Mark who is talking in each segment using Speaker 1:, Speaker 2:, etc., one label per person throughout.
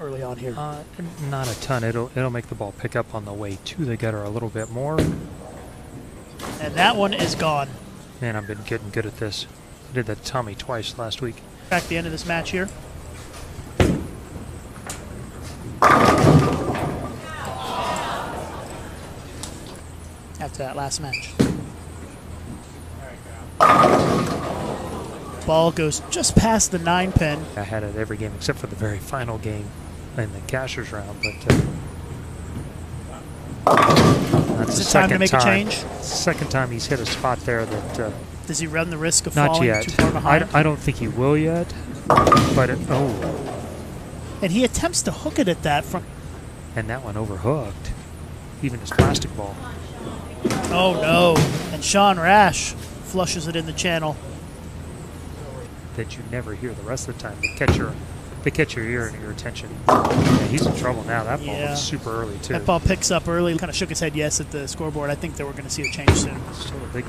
Speaker 1: early on here?
Speaker 2: Not a ton. It'll make the ball pick up on the way to the gutter a little bit more.
Speaker 1: And that one is gone.
Speaker 2: Man, I've been getting good at this. I did that to Tommy twice last week.
Speaker 1: Back the end of this match here. After that last match. Ball goes just past the 9-pin.
Speaker 2: I had it every game except for the very final game in the cashers round, but that's
Speaker 1: Is it time to make a change?
Speaker 2: Second time he's hit a spot there that.
Speaker 1: Does he run the risk of
Speaker 2: not
Speaker 1: falling
Speaker 2: yet.
Speaker 1: too far behind?
Speaker 2: I don't think he will yet. But
Speaker 1: and he attempts to hook it at that from.
Speaker 2: And that one overhooked. Even his plastic ball.
Speaker 1: Oh no! And Sean Rash flushes it in the channel.
Speaker 2: That you never hear the rest of the time. They catch your ear and your attention. Yeah, he's in trouble now. That ball was super early too.
Speaker 1: That ball picks up early. Kind of shook his head yes at the scoreboard. I think that we're going to see a change soon.
Speaker 2: Still a big.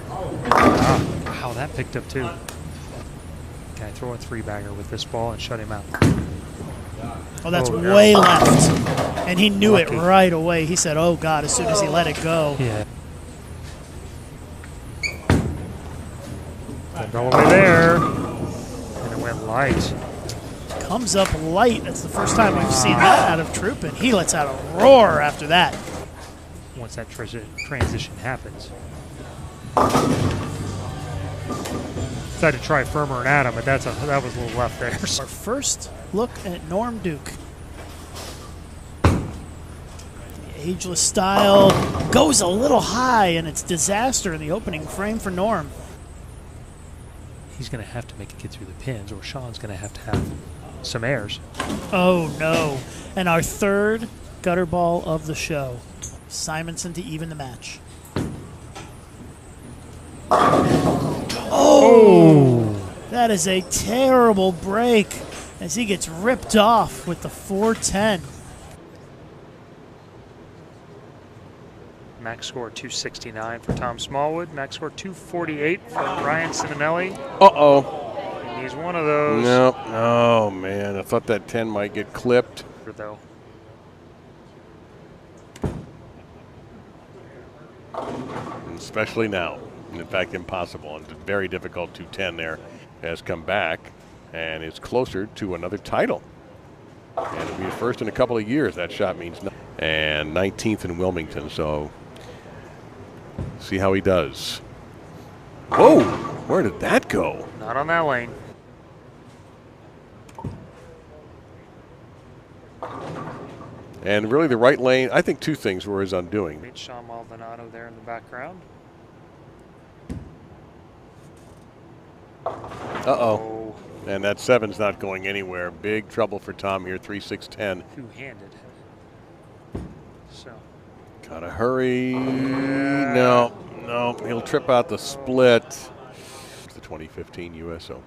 Speaker 2: Wow, that picked up too. Can I throw a 3-bagger with this ball and shut him out?
Speaker 1: Oh, that's way left. And he knew it right away. He said, oh God, as soon as he let it go.
Speaker 2: Yeah. Went all the way there. And it went light.
Speaker 1: Comes up light. That's the first time we've seen that out of Troup, and he lets out a roar after that.
Speaker 2: Once that transition happens. Tried to try firmer and Adam, but that was a little left there.
Speaker 1: Our first look at Norm Duke. The ageless style goes a little high, and it's disaster in the opening frame for Norm.
Speaker 2: He's going to have to make it get through the pins, or Sean's going to have some airs.
Speaker 1: Oh no! And our third gutter ball of the show. Simonsen to even the match. Oh! That is a terrible break as he gets ripped off with the 410.
Speaker 2: Max score 269 for Tom Smallwood. Max score 248 for Ryan Ciminelli.
Speaker 3: Uh-oh.
Speaker 2: And he's one of those.
Speaker 3: No. Oh, man. I thought that 10 might get clipped.
Speaker 2: Though.
Speaker 3: Especially now. In fact, impossible. And very difficult 210 there. Has come back and is closer to another title. And it'll be his first in a couple of years. That shot means nothing. And 19th in Wilmington, so see how he does. Whoa! Where did that go?
Speaker 2: Not on that lane.
Speaker 3: And really the right lane, I think two things were his undoing.
Speaker 2: Meet Sean Maldonado there in the background.
Speaker 3: Uh-oh. And that 7's not going anywhere. Big trouble for Tom here, 3-6-10.
Speaker 2: Two-handed. So.
Speaker 3: Gotta hurry. No, he'll trip out the split. It's the 2015 U.S. Open.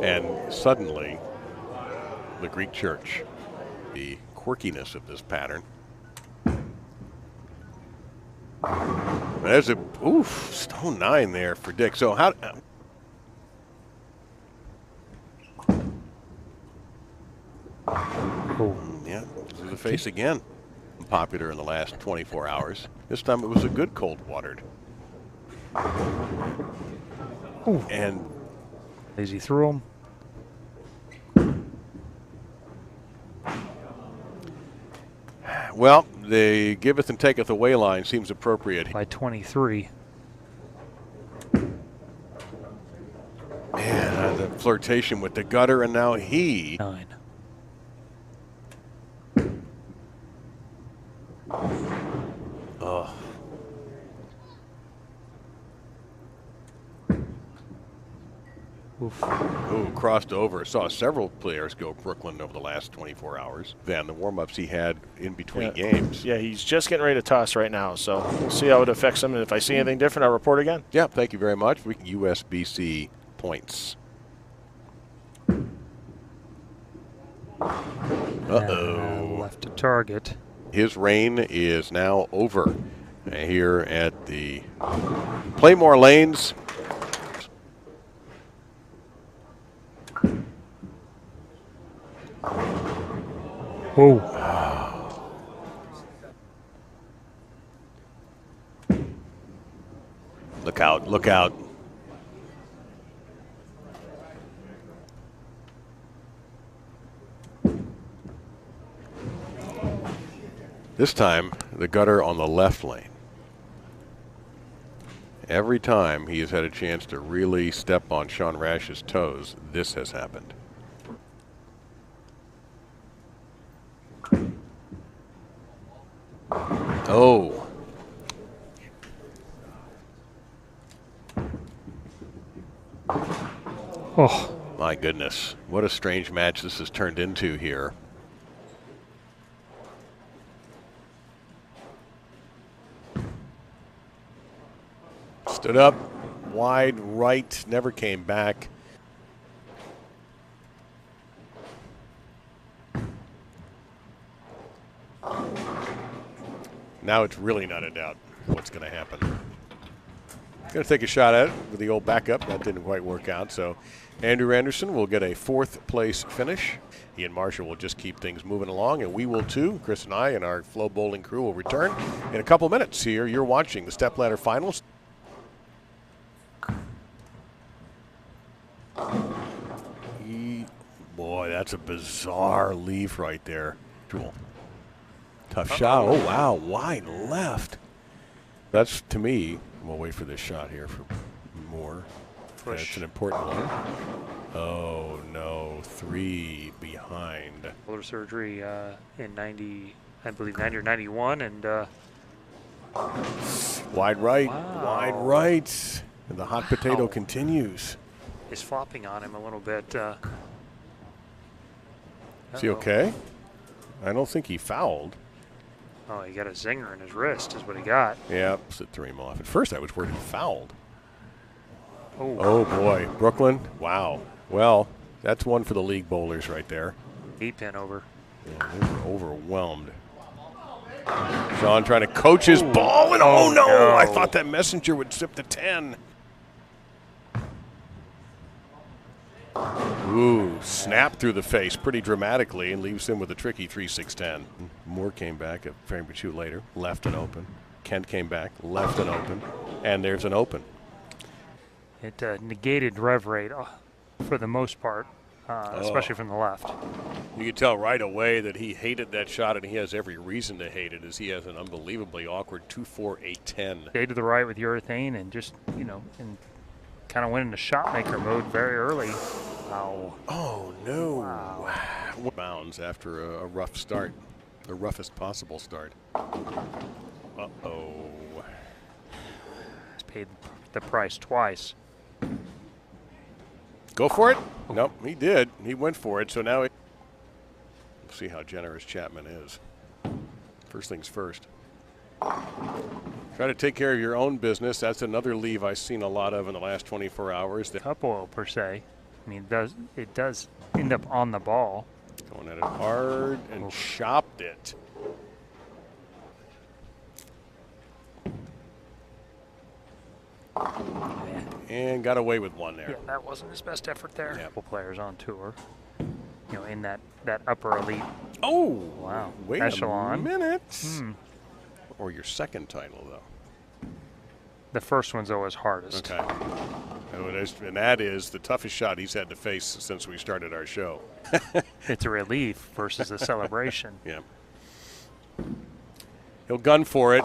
Speaker 3: And suddenly, the Greek church. The quirkiness of this pattern. There's a stone 9 there for Dick. So how? Yeah, to the face again. Popular in the last 24 hours. This time it was a good cold watered. And
Speaker 2: Lazy threw him.
Speaker 3: Well, the giveth and taketh away line seems appropriate.
Speaker 2: By 23.
Speaker 3: Man, the flirtation with the gutter, and now he.
Speaker 2: 9.
Speaker 3: Oh.
Speaker 2: Oof.
Speaker 3: Ooh, crossed over. Saw several players go Brooklyn over the last 24 hours. Then the warm-ups he had in between games.
Speaker 4: Yeah, he's just getting ready to toss right now, so we'll see how it affects him. And if I see anything different, I'll report again.
Speaker 3: Yeah, thank you very much. USBC points. Uh-oh.
Speaker 2: Left to target.
Speaker 3: His reign is now over here at the Playmore Lanes.
Speaker 2: Whoa.
Speaker 3: Look out, look out. This time, the gutter on the left lane. Every time he has had a chance to really step on Sean Rash's toes, this has happened. Oh.
Speaker 2: Oh.
Speaker 3: My goodness. What a strange match this has turned into here. Stood up, wide right, never came back. Now it's really not a doubt what's going to happen. Going to take a shot at it with the old backup. That didn't quite work out. So Andrew Anderson will get a 4th place finish. He and Marshall will just keep things moving along, and we will too. Chris and I and our Flow Bowling crew will return in a couple minutes here. You're watching the Stepladder Finals. Boy, that's a bizarre leaf right there. Tough shot. Oh, wow. Wide left. That's, to me, we'll wait for this shot here for more. That's an important one. Oh, no. 3 behind.
Speaker 2: Shoulder surgery in 90, I believe 90 or 91. And
Speaker 3: wide right.
Speaker 2: Wow.
Speaker 3: Wide right. And the hot potato continues.
Speaker 2: Is flopping on him a little bit.
Speaker 3: Is he okay? I don't think he fouled.
Speaker 2: Oh, he got a zinger in his wrist is what he got.
Speaker 3: Yeah, it threw him off. At first I was worried he fouled.
Speaker 2: Oh.
Speaker 3: Oh, boy. Brooklyn, wow. Well, that's one for the league bowlers right there.
Speaker 2: 8-pin over.
Speaker 3: Yeah, they were overwhelmed. Sean trying to coach his ball, and oh, no! I thought that messenger would zip the 10. Ooh, snap through the face pretty dramatically and leaves him with a tricky 3-6-10. Moore came back a frame or two later, left and open. Kent came back, left and open, and there's an open.
Speaker 2: It negated rev rate for the most part, especially from the left.
Speaker 3: You could tell right away that he hated that shot, and he has every reason to hate it, as he has an unbelievably awkward 2-4-8-10.
Speaker 2: Stayed to the right with urethane and just, you know, and kind of went into shot maker mode very early. Wow.
Speaker 3: Oh, no.
Speaker 2: Wow.
Speaker 3: Bounds after a rough start, the roughest possible start. Uh-oh.
Speaker 2: He's paid the price twice.
Speaker 3: Go for it? Nope, he did. He went for it, so now we'll see how generous Chapman is. First things first. Try to take care of your own business. That's another leave I've seen a lot of in the last 24 hours.
Speaker 2: Cup oil, per se. I mean, it does end up on the ball.
Speaker 3: Going at it hard and chopped it. And got away with one there.
Speaker 2: Yeah, that wasn't his best effort there.
Speaker 3: Yeah.
Speaker 2: Couple players on tour, you know, in that upper elite.
Speaker 3: Oh,
Speaker 2: wow!
Speaker 3: Wait
Speaker 2: echelon.
Speaker 3: a minute. Or your second title, though.
Speaker 2: The first one's always hardest.
Speaker 3: Okay. And that is the toughest shot he's had to face since we started our show.
Speaker 2: It's a relief versus a celebration.
Speaker 3: Yeah. He'll gun for it.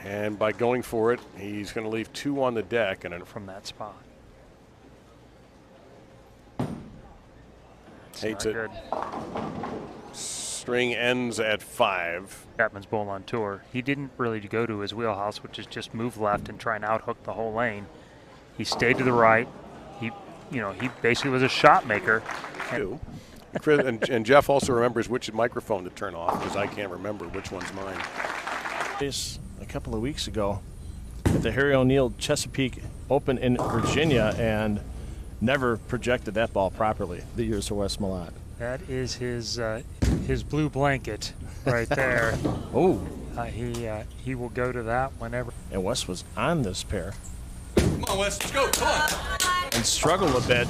Speaker 3: And by going for it, he's going to leave 2 on the deck. And
Speaker 2: from that spot.
Speaker 3: Hates it. Good. String ends at 5.
Speaker 2: Chapman's bowl on tour. He didn't really go to his wheelhouse, which is just move left and try and outhook the whole lane. He stayed to the right. He basically was a shot maker.
Speaker 3: And Jeff also remembers which microphone to turn off, because I can't remember which one's mine.
Speaker 4: A couple of weeks ago at the Harry O'Neill Chesapeake Open in Virginia and never projected that ball properly. The years for Wes Malott.
Speaker 2: That is his blue blanket right there.
Speaker 4: Oh.
Speaker 2: He will go to that whenever.
Speaker 4: And Wes was on this pair.
Speaker 3: Come on, Wes, let's go. Come on.
Speaker 4: And struggled a bit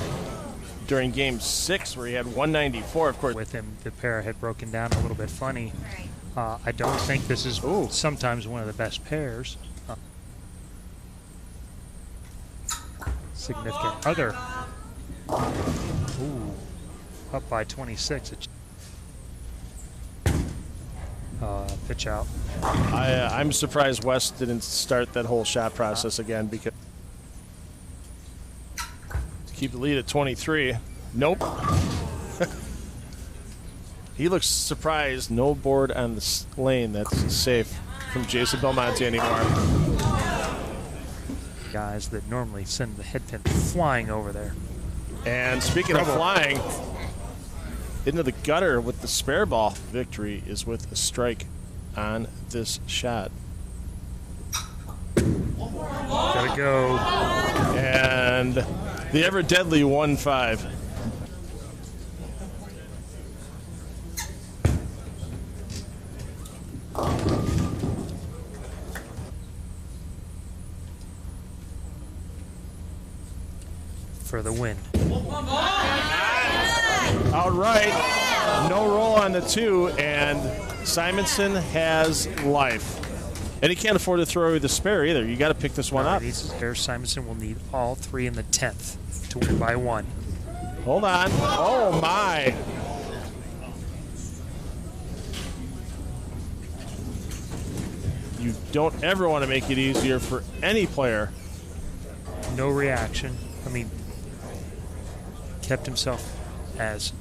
Speaker 4: during Game 6 where he had 194, of course.
Speaker 2: With him, the pair had broken down a little bit funny. I don't think this is sometimes one of the best pairs. Significant other. Ooh, up by 26. Pitch out.
Speaker 4: I'm surprised West didn't start that whole shot process again, because to keep the lead at 23. Nope. He looks surprised. No board on the lane that's safe from Jason Belmonte anymore.
Speaker 2: Guys that normally send the head pin flying over there.
Speaker 4: And speaking of flying, into the gutter with the spare ball. Victory is with a strike on this shot.
Speaker 2: Gotta go.
Speaker 4: And the ever deadly 1-5.
Speaker 2: For the win.
Speaker 4: All right. No roll on the 2, and Simonsen has life. And he can't afford to throw away the spare either. You got to pick this one up.
Speaker 2: Simonsen will need all 3 in the 10th to win by 1.
Speaker 4: Hold on. Oh, my. You don't ever want to make it easier for any player.
Speaker 2: No reaction. I mean, kept himself as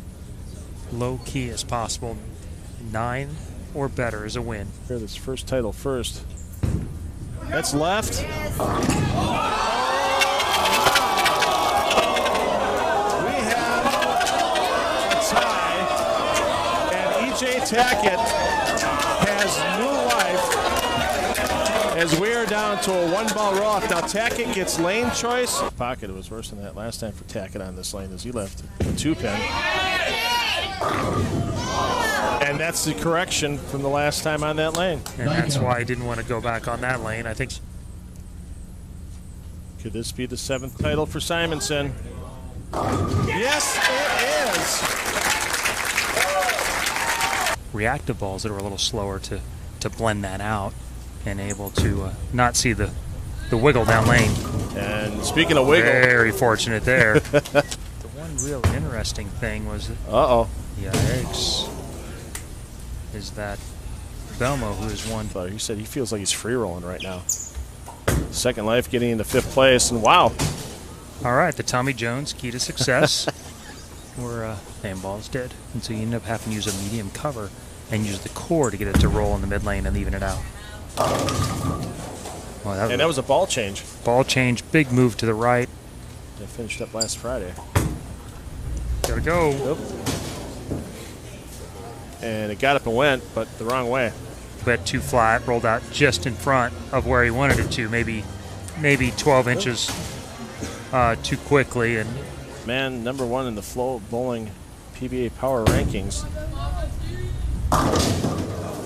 Speaker 2: low-key as possible. 9 or better is a win.
Speaker 4: Here, this first title first. That's left. We have a tie, and E.J. Tackett has new life as we are down to a 1-ball roll-off. Now Tackett gets lane choice. Pocket, it was worse than that last time for Tackett on this lane as he left a 2-pin. And that's the correction from the last time on that lane.
Speaker 2: And that's why I didn't want to go back on that lane. I think.
Speaker 4: Could this be the 7th title for Simonsen? Yes, it is.
Speaker 2: Reactive balls that are a little slower to blend that out and able to not see the wiggle down lane.
Speaker 4: And speaking of wiggle.
Speaker 2: Very fortunate there. The one real interesting thing was. Yikes. Is that Belmo, who is one.
Speaker 4: He said he feels like he's free rolling right now. Second life getting into 5th place, and wow.
Speaker 2: All right, the Tommy Jones key to success. Where handball is dead. And so you end up having to use a medium cover and use the core to get it to roll in the mid lane and even it out. Well,
Speaker 4: that was a ball change.
Speaker 2: Ball change, big move to the right.
Speaker 4: They finished up last Friday.
Speaker 2: Gotta go.
Speaker 4: Yep. And it got up and went, but the wrong way.
Speaker 2: Went too flat, rolled out just in front of where he wanted it to, maybe 12 inches too quickly. And
Speaker 4: man, #1 in the Flow Bowling PBA Power Rankings.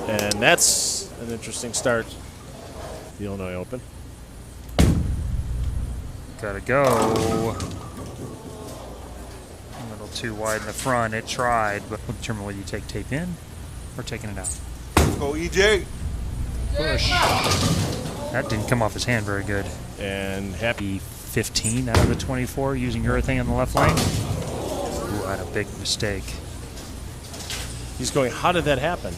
Speaker 4: And that's an interesting start. The Illinois Open.
Speaker 2: Gotta go. A little too wide in the front. It tried, but we'll determine whether you take tape in or taking it out.
Speaker 5: Go EJ.
Speaker 2: Push. That didn't come off his hand very good.
Speaker 4: And happy
Speaker 2: 15 out of the 24 using urethane on the left lane. Ooh, I had a big mistake.
Speaker 4: He's going, how did that happen?